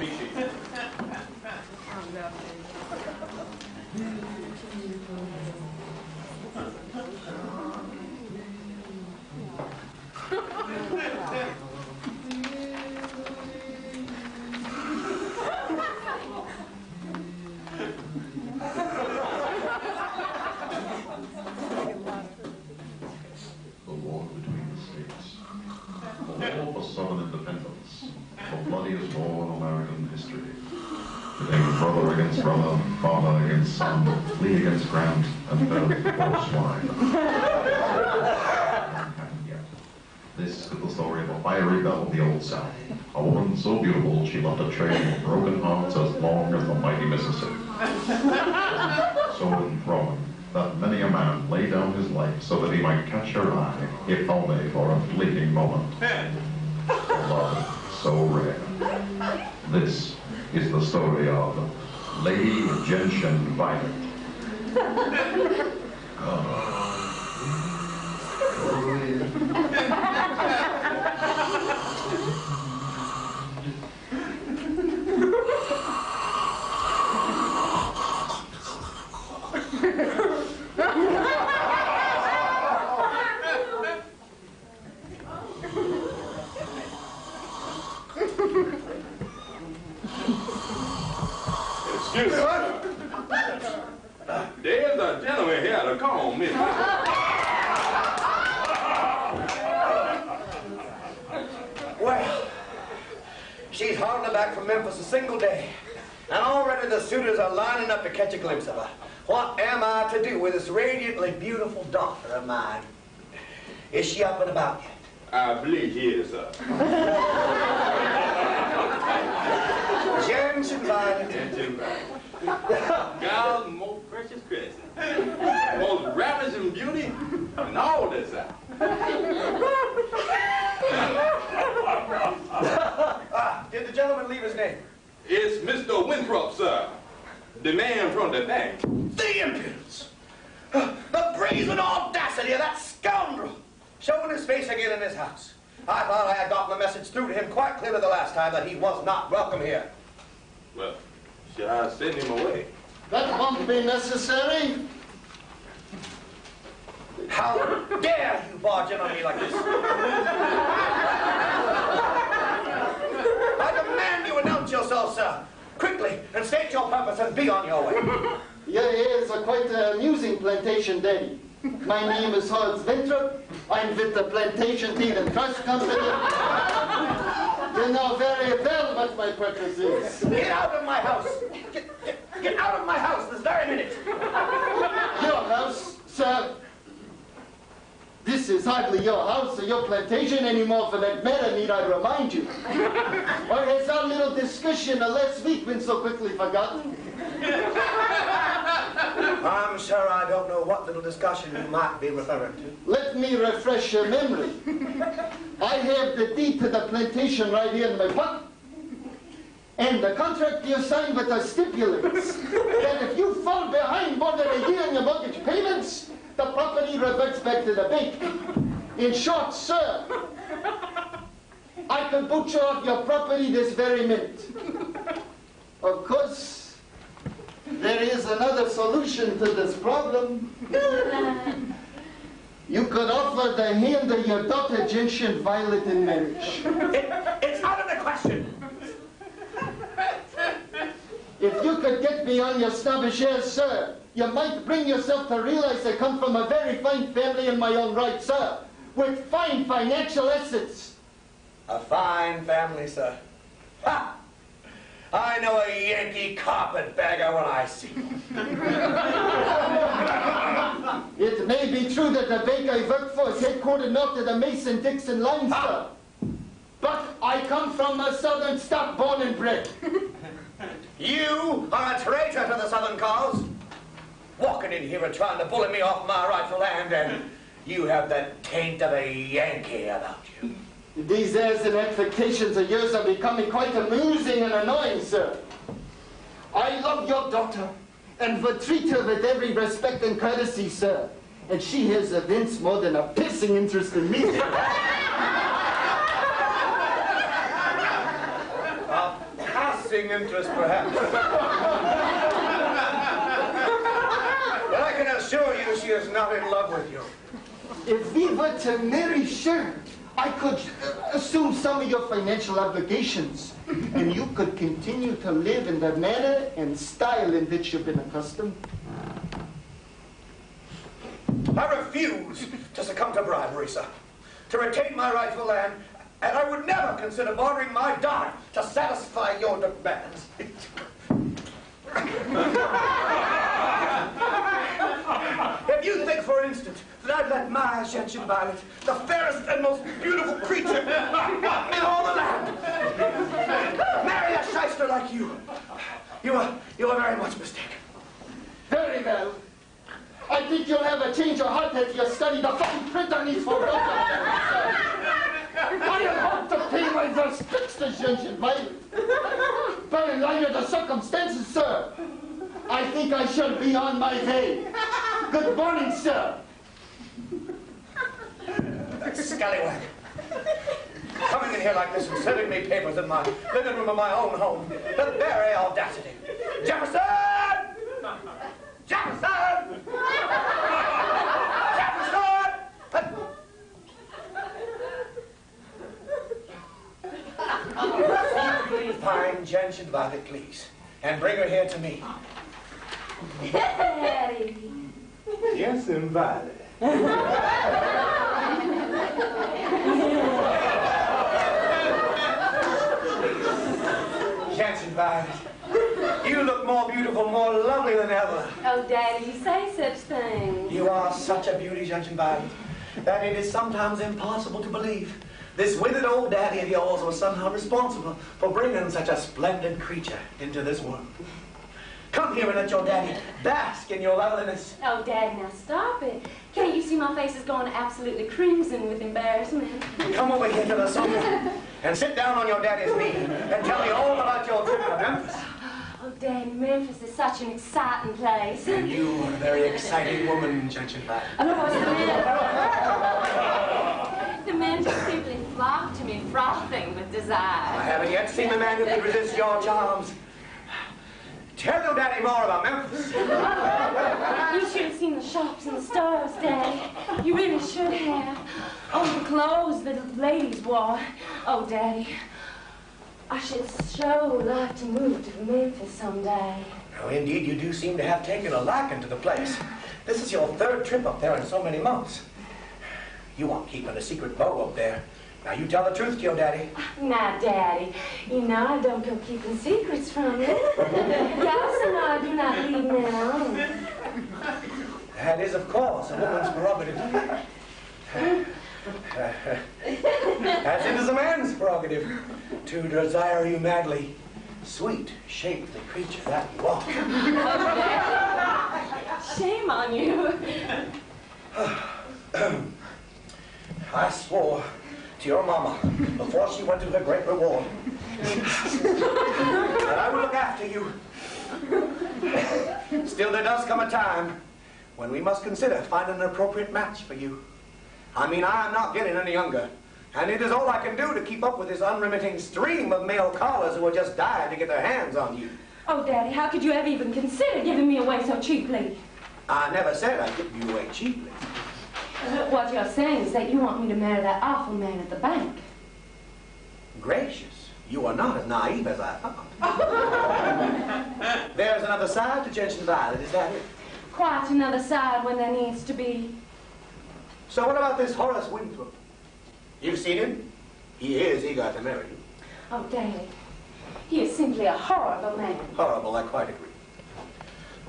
Micci. The war between the states. The war for Southern independence. The bloodiest war in American history. Today, brother against brother, father against son, flea against Grant, and bird before swine. And yet, this is the story of a fiery belle of the Old South. A woman so beautiful she left a trail of broken hearts as long as the mighty Mississippi. So enthralling that many a man lay down his life so that he might catch her eye, if only for a fleeting moment. Love so rare. This is the story of Lady Gentian Violet. Excuse me. There's a gentleman here to call me. Well, she's hardly back from Memphis a single day, and already the suitors are lining up to catch a glimpse of her. What am I to do with this radiantly beautiful daughter of mine? Is she up and about yet? I believe he is, sir. Gentian Violet. Gentian Violet. God's most precious crescent. Most ravishing beauty in all this out. Did the gentleman leave his name? It's Mr. Winthrop, sir. The man from the bank. The impudence! The brazen audacity of that scoundrel! Showing his face again in this house. I thought I had gotten the message through to him quite clearly the last time that he was not welcome here. Well, should I send him away? That won't be necessary. How dare you barge in on me like this? I demand you announce yourself, sir. Quickly, and state your purpose and be on your way. Yeah, it's quite an amusing plantation, Daddy. My name is Hans Winthrop. I'm with the Plantation Tea and Trust Company. You know very well what my purpose is. Get out of my house. Get out of my house this very minute. Your house, sir. This is hardly your house or your plantation anymore, for that matter, need I remind you. Or has our little discussion of last week been so quickly forgotten? I'm sure I don't know what little discussion you might be referring to. Let me refresh your memory. I have the deed to the plantation right here in my pocket. And the contract you signed with us stipulates that if you fall behind more than a year in your mortgage payments, the property reverts back to the bank. In short, sir, I can butcher off your property this very minute. Of course, there is another solution to this problem. You could offer the hand of your daughter, Gentian Violet, in marriage. It's out of the question. If you could get me on your snobbish ass, sir, you might bring yourself to realize I come from a very fine family in my own right, sir, with fine financial assets. A fine family, sir. Ha! I know a Yankee carpetbagger when I see one. It may be true that the bank I work for is headquartered north of the Mason-Dixon line, sir. But I come from a southern stock, born and bred. You are a traitor to the Southern cause. Walking in here and trying to bully me off my rightful land, and you have that taint of a Yankee about you. These airs and affectations of yours are becoming quite amusing and annoying, sir. I love your daughter, and would treat her with every respect and courtesy, sir. And she has evinced more than a pissing interest in me. Pass engrossing interest, perhaps. But I can assure you she is not in love with you. If we were to marry, sure, I could assume some of your financial obligations, and you could continue to live in the manner and style in which you've been accustomed. I refuse to succumb to bribery, sir. To retain my rightful land, and I would never consider bartering my daughter to satisfy your demands. If you think, for instance, that I'd let my Gentian Violet, the fairest and most beautiful creature in all the land, marry a shyster like you, you are very much mistaken. Very well. I think you'll have a change of heart if you study the fine print on these photos. I hope to pay my respects to Gentian Violet. But in light of the circumstances, sir, I think I shall be on my way. Good morning, sir. That scallywag. Coming in here like this and sending me papers in my living room of my own home. The very audacity. Jefferson! Jefferson! Jefferson! Please find Gentian Violet, please, and bring her here to me. Daddy. Gentian Violet. Gentian Violet, you look more beautiful, more lovely than ever. Oh, Daddy, you say such things. You are such a beauty, Gentian Violet, that it is sometimes impossible to believe this withered old daddy of yours was somehow responsible for bringing such a splendid creature into this world. Come here and let your daddy bask in your loveliness. Oh, Daddy, now stop it. Can't you see my face is going absolutely crimson with embarrassment? Come over here to the sofa and sit down on your daddy's knee and tell me all about your trip to Memphis. Oh, Daddy, Memphis is such an exciting place. And you are a very exciting woman, Gentian Violet. Of course, the men just simply flock to me, frothing with I desire. haven't yet seen a man who could resist your charms. Tell your daddy more about Memphis. You should have seen the shops and the stores, Daddy. You really should have. Oh, the clothes the ladies wore. Oh, Daddy, I should so like to move to Memphis someday. Now, indeed, you do seem to have taken a liking to the place. This is your third trip up there in so many months. You aren't keeping a secret beau up there. Now, you tell the truth to your daddy. Now, Daddy, you know I don't go keeping secrets from you. Yes, and I do not leave men on. That is, of course, a woman's prerogative. As it is a man's prerogative to desire you madly. Sweet, shapely creature that you are. Shame on you. I swore to your mama before she went to her great reward that I would look after you. Still, there does come a time when we must consider finding an appropriate match for you. I mean, I am not getting any younger, and it is all I can do to keep up with this unremitting stream of male callers who are just dying to get their hands on you. Oh, Daddy, how could you ever even consider giving me away so cheaply? I never said I'd give you away cheaply. What you're saying is that you want me to marry that awful man at the bank. Gracious, you are not as naive as I thought. There's another side to Gentian Violet, is that it? Quite another side when there needs to be. So what about this Horace Winthrop? You've seen him? He is eager to marry you. Oh, Daddy, he is simply a horrible man. Horrible, I quite agree.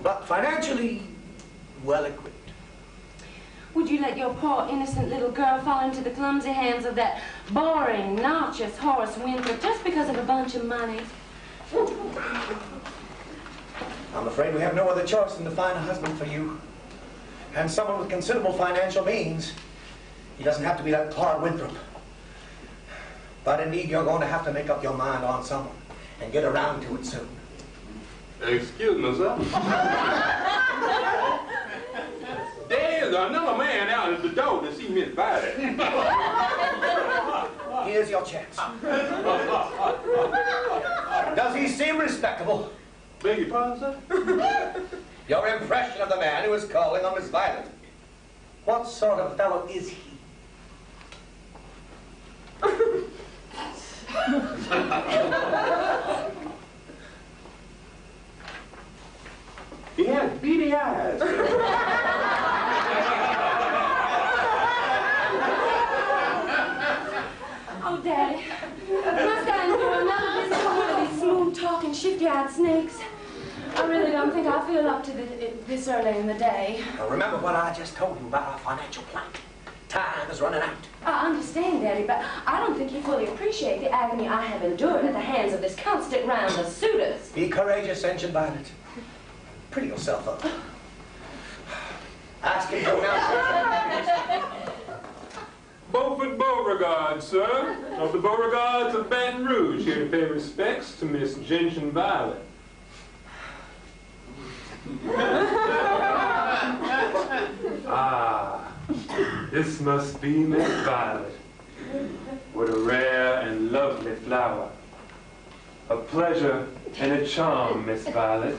But financially, well equipped. Would you let your poor, innocent little girl fall into the clumsy hands of that boring, nauseous Horace Winthrop just because of a bunch of money? I'm afraid we have no other choice than to find a husband for you. And someone with considerable financial means. He doesn't have to be that Claude Winthrop. But indeed, you're going to have to make up your mind on someone and get around to it soon. Excuse me, sir. There's another man out at the door to see Miss Violet. Here's your chance. Does he seem respectable? Beg your pardon, sir? Your impression of the man who is calling on Miss Violet. What sort of fellow is he? He has beady eyes. Oh, Daddy, must I endure another visit from one of these smooth-talking, shifty-eyed snakes? I really don't think I'll feel up to this early in the day. Now remember what I just told you about our financial plan. Time is running out. I understand, Daddy, but I don't think you fully appreciate the agony I have endured at the hands of this constant round of suitors. Be courageous, Gentian Violet. Pretty yourself up. Ask him to announce Beaufort Beauregard, sir, of the Beauregards of Baton Rouge, here to pay respects to Miss Gentian Violet. Ah, this must be Miss Violet. What a rare and lovely flower. A pleasure and a charm, Miss Violet.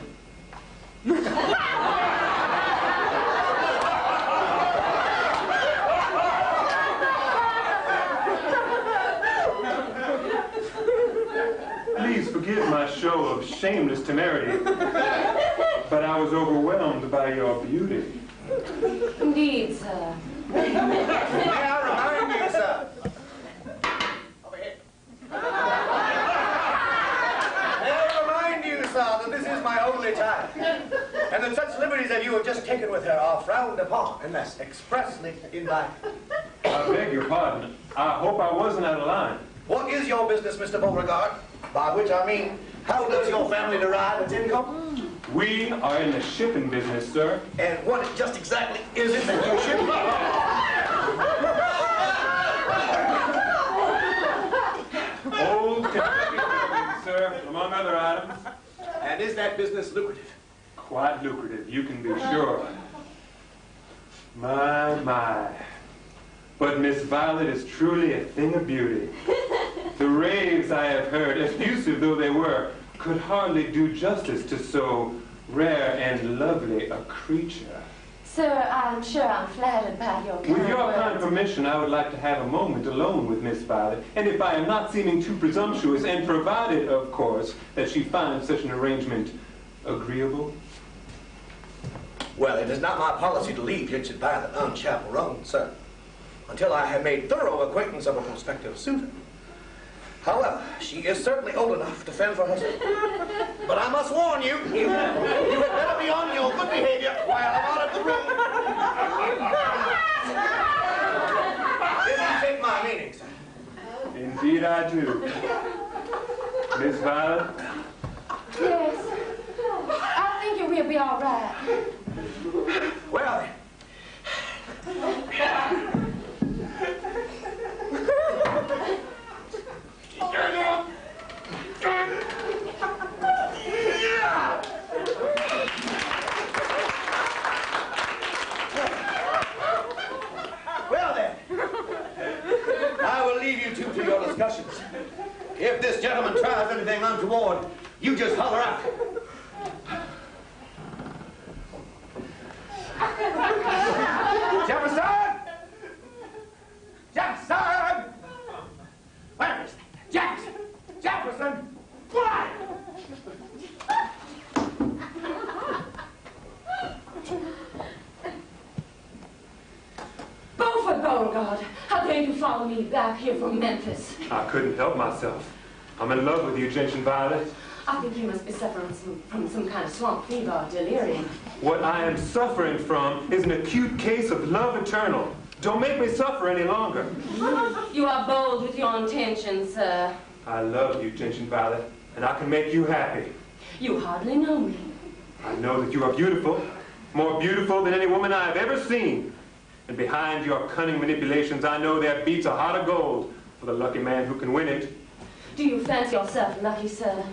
Please forgive my show of shameless temerity, but I was overwhelmed by your beauty. Indeed, sir. May I remind you, sir? Over here. May I remind you, sir, that this is my only child, and that such liberties as you have just taken with her are frowned upon unless expressly invited. I beg your pardon. I hope I wasn't out of line. What is your business, Mr. Beauregard? By which I mean, how does your family derive its income? We are in the shipping business, sir. And what just exactly is it that you ship? Old Kentucky clothing, sir, among other items. And is that business lucrative? Quite lucrative, you can be sure. My. But Miss Violet is truly a thing of beauty. The raves I have heard, effusive though they were, could hardly do justice to so rare and lovely a creature. Sir, I'm sure I'm flattered by your kind With your words. kind permission, I would like to have a moment alone with Miss Violet, and if I am not seeming too presumptuous, and provided, of course, that she finds such an arrangement agreeable. Well, it is not my policy to leave Gentian Violet unchaperoned, sir, until I have made thorough acquaintance of a prospective suitor. However, she is certainly old enough to fend for herself. But I must warn you, you had better be on your good behavior while I'm out of the room. If you take my meaning, sir. Indeed I do. Miss Violet? Yes. I think it will be all right. Well, then. Well then, I will leave you two to your discussions. If this gentleman tries anything untoward, you just holler out. Jefferson! Jefferson! Where is that? Jackson! Jefferson! Fly! Beaufort Beauregard, how dare you follow me back here from Memphis? I couldn't help myself. I'm in love with you, Gentian Violet. I think you must be suffering from some kind of swamp fever or delirium. What I am suffering from is an acute case of love eternal. Don't make me suffer any longer. You are bold with your intentions, sir. I love you, Gentian Violet, and I can make you happy. You hardly know me. I know that you are beautiful, more beautiful than any woman I have ever seen. And behind your cunning manipulations, I know there beats a heart of gold for the lucky man who can win it. Do you fancy yourself lucky, sir?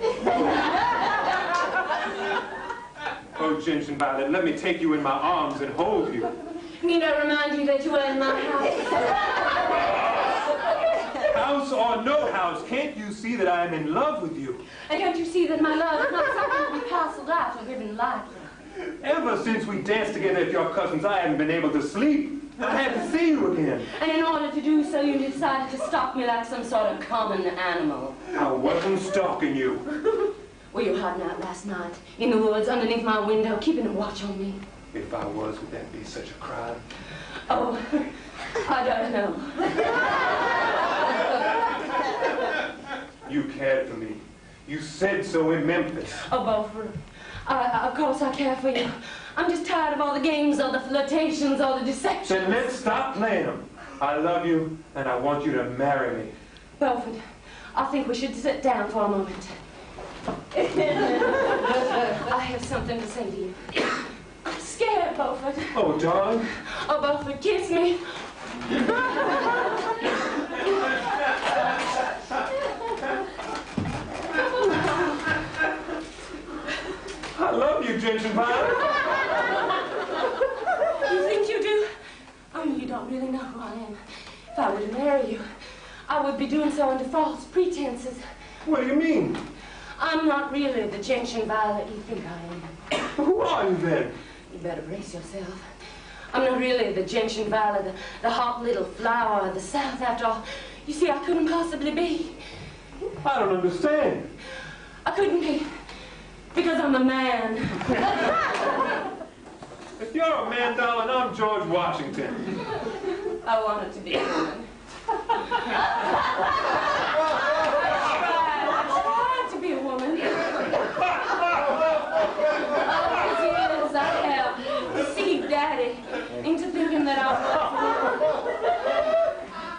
Oh, Gentian Violet, let me take you in my arms and hold you. Need I remind you that you are in my house? House or no house, can't you see that I am in love with you? And can't you see that my love is not something to be parceled out or given lightly? Ever since we danced together at your cousin's, I haven't been able to sleep. I had to see you again. And in order to do so, you decided to stalk me like some sort of common animal. I wasn't stalking you. Were you hiding out last night in the woods underneath my window, keeping a watch on me? If I was, would that be such a crime? Oh, I don't know. You cared for me. You said so in Memphis. Oh, Beaufort, of course I care for you. I'm just tired of all the games, all the flirtations, all the deceptions. Then let's stop playing them. I love you, and I want you to marry me. Beaufort, I think we should sit down for a moment. I have something to say to you. I'm scared, Beaufort. Oh, darling. Oh, Beaufort, kiss me. I love you, Gentian Violet. You think you do? Only you don't really know who I am. If I were to marry you, I would be doing so under false pretenses. What do you mean? I'm not really the Gentian Violet you think I am. Who are you then? You better brace yourself. I'm not really the Gentian Violet, the hot little flower of the South, after all. You see, I couldn't possibly be. I don't understand. I couldn't be, because I'm a man. If you're a man, darling, I'm George Washington. I wanted to be a woman. I tried to be a woman. All these years I have deceived Daddy into thinking that I was.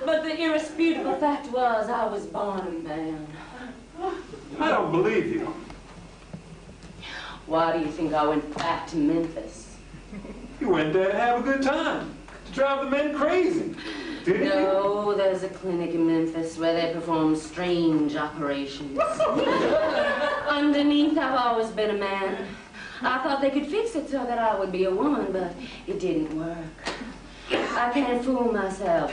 But the irrefutable fact was I was born a man. I don't believe you. Why do you think I went back to Memphis? You went there to have a good time, to drive the men crazy, didn't you? No, there's a clinic in Memphis where they perform strange operations. Underneath, I've always been a man. I thought they could fix it so that I would be a woman, but it didn't work. I can't fool myself.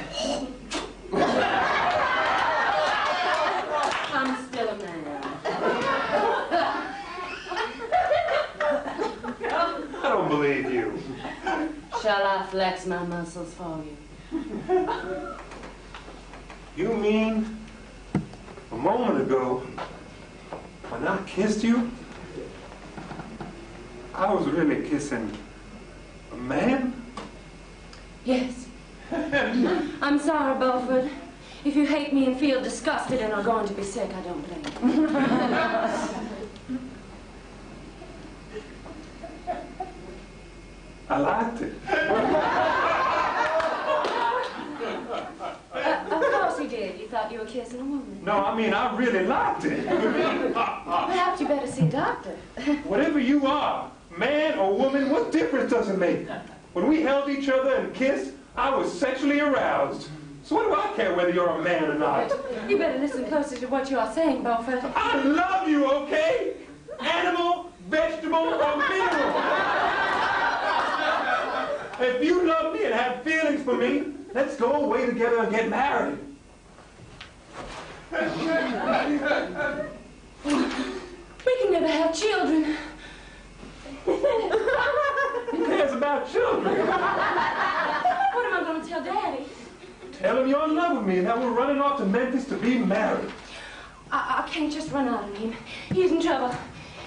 I'm still a man. I don't believe you. Shall I flex my muscles for you? You mean a moment ago, when I kissed you, I was really kissing a man? Yes. I'm sorry, Beaufort. If you hate me and feel disgusted and are going to be sick, I don't blame you. I liked it. Of course you did. You thought you were kissing a woman. No, I mean, I really liked it. Perhaps you better see a doctor. Whatever you are, man or woman, what difference does it make? When we held each other and kissed, I was sexually aroused. So what do I care whether you're a man or not? You better listen closer to what you are saying, Beaufort. I love you, okay? Animal, vegetable, or mineral. If you love me and have feelings for me, let's go away together and get married. We can never have children. Who cares about children? What am I going to tell Daddy? Tell him you're in love with me and that we're running off to Memphis to be married. I can't just run out on him. He's in trouble.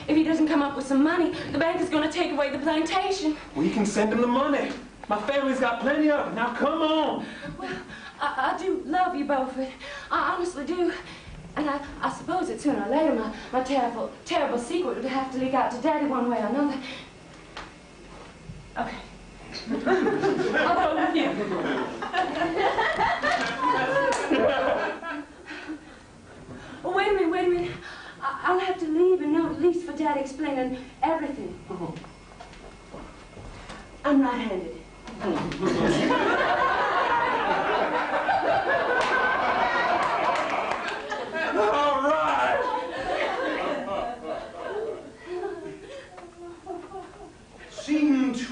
If he doesn't come up with some money, the bank is going to take away the plantation. We can send him the money. My family's got plenty of it. Now come on. Well, I do love you, Beaufort. I honestly do. And I suppose that sooner or later my terrible, terrible secret would have to leak out to Daddy one way or another. Okay. I'll go with you. Oh, wait a minute. I'll have to leave a note at least for Daddy explaining everything. I'm right-handed. All right. Scene 2.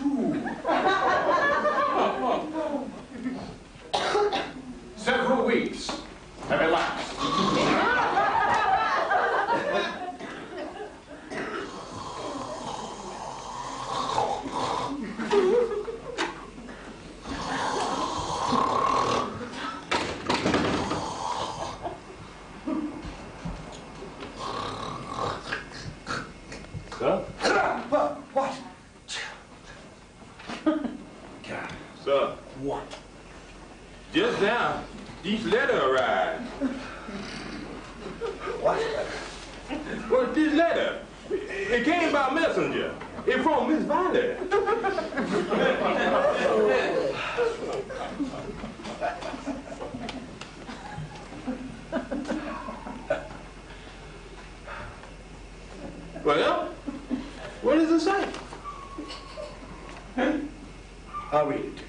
Several weeks have elapsed Sir? What? Sir. What? Just now, this letter arrived. What? Well, this letter, it came by messenger. It's from Miss Violet. Well, what does it say? I'll read it.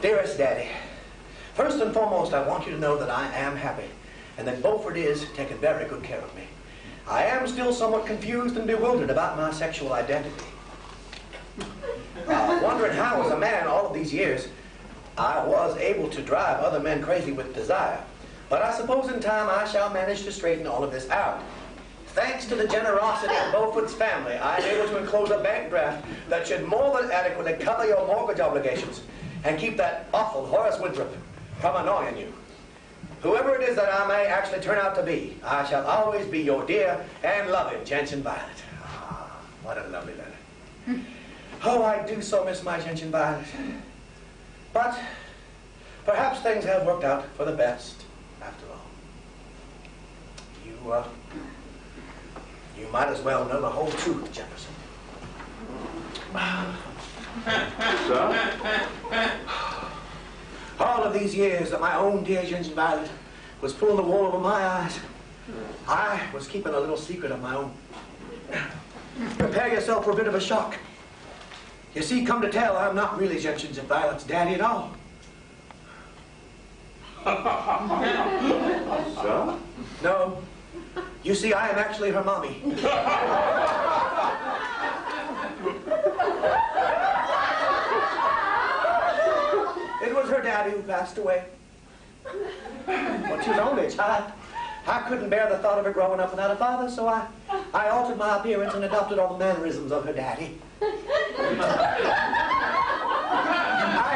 Dearest Daddy, first and foremost, I want you to know that I am happy and that Beaufort is taking very good care of me. I am still somewhat confused and bewildered about my sexual identity. Wondering how, as a man all of these years, I was able to drive other men crazy with desire. But I suppose in time I shall manage to straighten all of this out. Thanks to the generosity of Beaufort's family, I am able to enclose a bank draft that should more than adequately cover your mortgage obligations and keep that awful Horace Winthrop from annoying you. Whoever it is that I may actually turn out to be, I shall always be your dear and loving Gentian Violet. Ah, what a lovely letter. Oh, I do so miss my Gentian Violet. But perhaps things have worked out for the best after all. You might as well know the whole truth, Jefferson. Sir? All of these years that my own dear Gentian Violet was pulling the wool over my eyes, I was keeping a little secret of my own. Prepare yourself for a bit of a shock. You see, come to tell, I'm not really Gentian Violet's daddy at all. Sir? No. You see, I am actually her mommy. It was her daddy who passed away. When she was only a child, I couldn't bear the thought of her growing up without a father, so I altered my appearance and adopted all the mannerisms of her daddy. I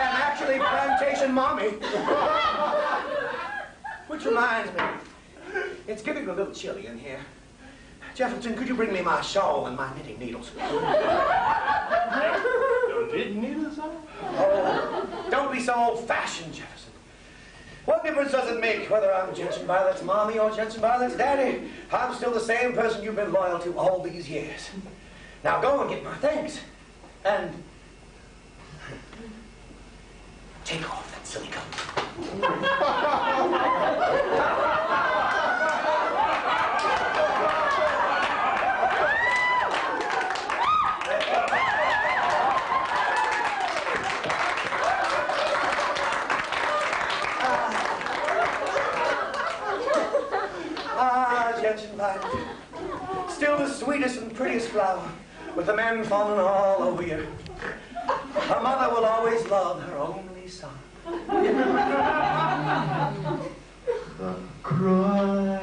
am actually plantation mommy. Which reminds me, it's getting a little chilly in here. Jefferson, could you bring me my shawl and my knitting needles? Your knitting needles, sir? Oh, don't be so old-fashioned, Jefferson. What difference does it make whether I'm Gentian Violet's mommy or Gentian Violet's daddy? I'm still the same person you've been loyal to all these years. Now go and get my things. And take off that silly coat. Gentian Violet, still the sweetest and prettiest flower, with the men falling all over you. Her mother will always love her only son. The cry